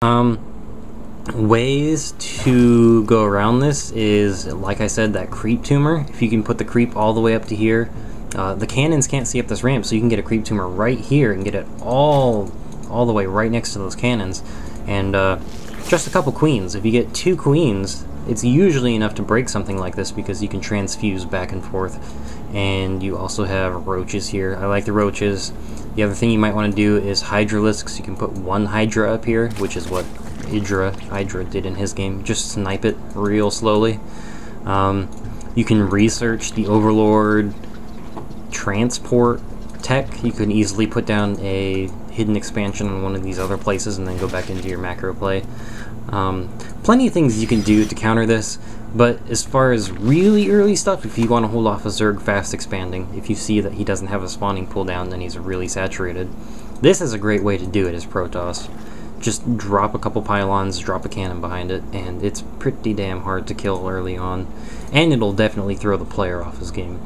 Ways to go around this is, like I said, that creep tumor. If you can put the creep all the way up to here, the cannons can't see up this ramp, so you can get a creep tumor right here and get it all the way right next to those cannons. And just a couple queens. If you get 2 queens, it's usually enough to break something like this because you can transfuse back and forth. And you also have roaches here. I like the roaches. The other thing you might want to do is hydralisks. You can put 1 hydra up here, which is what Idra did in his game. Just snipe it real slowly. You can research the Overlord transport tech. You can easily put down a hidden expansion in one of these other places and then go back into your macro play. Plenty of things you can do to counter this, but as far as really early stuff, if you want to hold off a Zerg fast expanding, if you see that he doesn't have a spawning pulldown, then he's really saturated. This is a great way to do it as Protoss. Just drop a couple pylons, drop a cannon behind it, and it's pretty damn hard to kill early on. And it'll definitely throw the player off his game.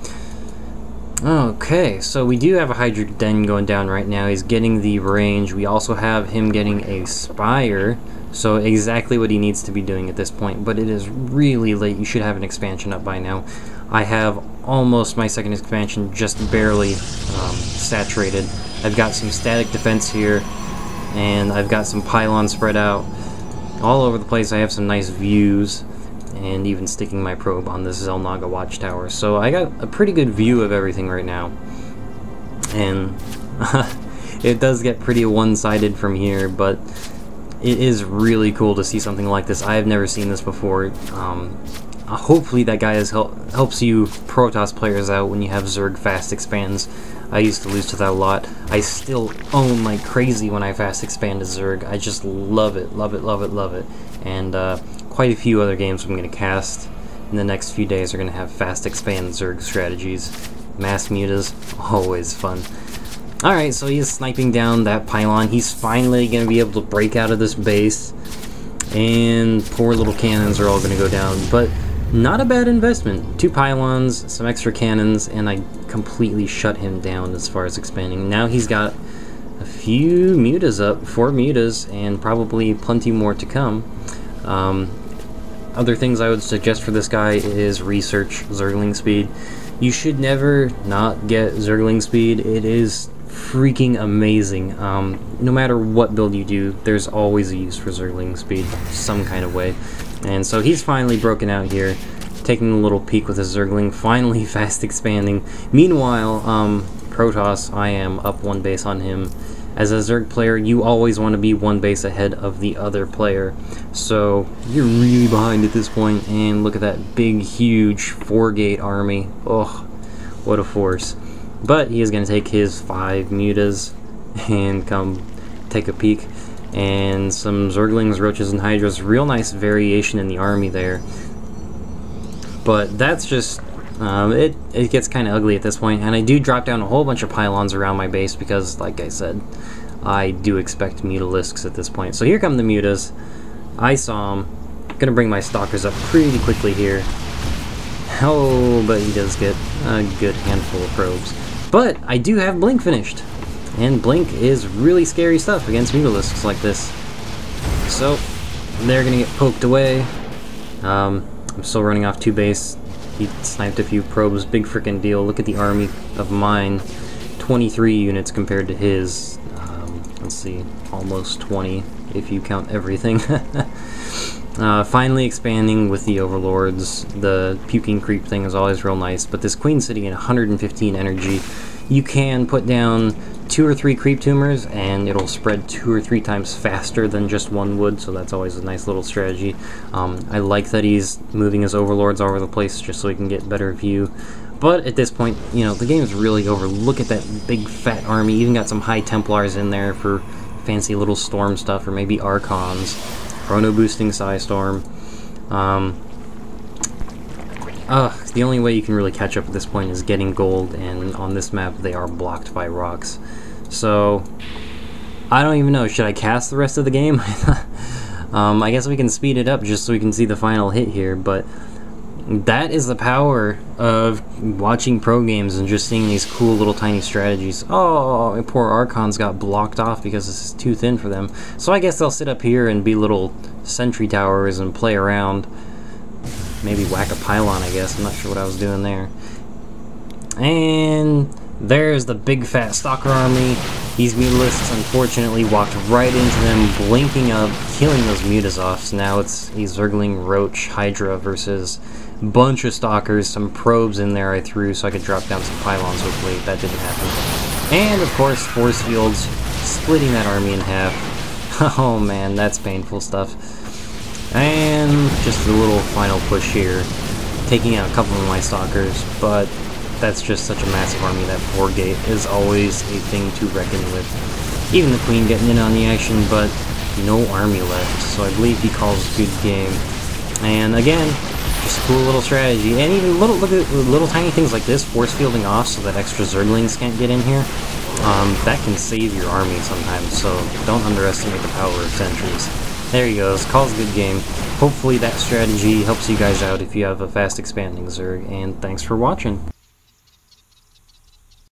Okay, so we do have a Hydra Den going down right now. He's getting the range. We also have him getting a Spire, so exactly what he needs to be doing at this point. But it is really late. You should have an expansion up by now. I have almost my second expansion, just barely saturated. I've got some static defense here, and I've got some pylons spread out all over the place. I have some nice views, and even sticking my probe on this Xel'Naga watchtower. So I got a pretty good view of everything right now. And it does get pretty one-sided from here, but it is really cool to see something like this. I have never seen this before. Hopefully that guy helps you Protoss players out when you have Zerg fast expands. I used to lose to that a lot. I still own like crazy when I fast expand to Zerg. I just love it, love it, love it, love it. And quite a few other games I'm going to cast in the next few days are going to have fast expand Zerg strategies. Mass mutas, always fun. Alright, so he's sniping down that pylon. He's finally going to be able to break out of this base. And poor little cannons are all going to go down. But not a bad investment. 2 pylons, some extra cannons, and I completely shut him down as far as expanding. Now he's got a few mutas up, 4 mutas, and probably plenty more to come. Other things I would suggest for this guy is research Zergling speed. You should never not get Zergling speed. It is freaking amazing. No matter what build you do, there's always a use for Zergling speed, some kind of way. And so he's finally broken out here, taking a little peek with his Zergling, finally fast expanding. Meanwhile, Protoss, I am up 1 base on him. As a Zerg player, you always want to be 1 base ahead of the other player. So you're really behind at this point, and look at that big, huge 4-gate army. Oh, what a force. But he is going to take his 5 mutas and come take a peek. And some Zerglings, Roaches, and Hydras. Real nice variation in the army there. But that's just... it gets kind of ugly at this point. And I do drop down a whole bunch of pylons around my base because, like I said, I do expect mutalisks at this point. So here come the mutas. I saw him. Gonna bring my stalkers up pretty quickly here. Oh, but he does get a good handful of probes. But I do have Blink finished. And Blink is really scary stuff against mutalisks like this. So, they're gonna get poked away. I'm still running off 2 base. He sniped a few probes, big freaking deal. Look at the army of mine. 23 units compared to his, let's see, almost 20 if you count everything. Finally expanding with the overlords. The puking creep thing is always real nice, but this Queen City at 115 energy, you can put down 2 or 3 creep tumors and it'll spread 2 or 3 times faster than just 1 would, so that's always a nice little strategy. I like that he's moving his overlords all over the place just so he can get better view. But at this point, you know, the game is really over. Look at that big fat army. Even got some High Templars in there for fancy little storm stuff, or maybe Archons. Chrono boosting Psystorm. The only way you can really catch up at this point is getting gold, and on this map they are blocked by rocks. So, I don't even know, should I cast the rest of the game? I guess we can speed it up just so we can see the final hit here, but That is the power of watching pro games and just seeing these cool little tiny strategies. Oh, poor Archons got blocked off because this is too thin for them. So I guess they'll sit up here and be little sentry towers and play around. Maybe whack a pylon, I guess. I'm not sure what I was doing there. And there's the big fat Stalker army. These Mutalisks unfortunately walked right into them, blinking up, killing those Mutazofs. Now it's a Zergling Roach Hydra versus a bunch of Stalkers, some probes in there I threw so I could drop down some pylons. Hopefully that didn't happen. And of course, force fields, splitting that army in half. Oh man, that's painful stuff. And just a little final push here, taking out a couple of my Stalkers, but that's just such a massive army that 4-gate is always a thing to reckon with. Even the Queen getting in on the action, but no army left, so I believe he calls good game. And again, just a cool little strategy, and even look at little tiny things like this, force fielding off so that extra Zerglings can't get in here. That can save your army sometimes, so don't underestimate the power of sentries. There he goes, calls good game. Hopefully that strategy helps you guys out if you have a fast expanding Zerg, and thanks for watching.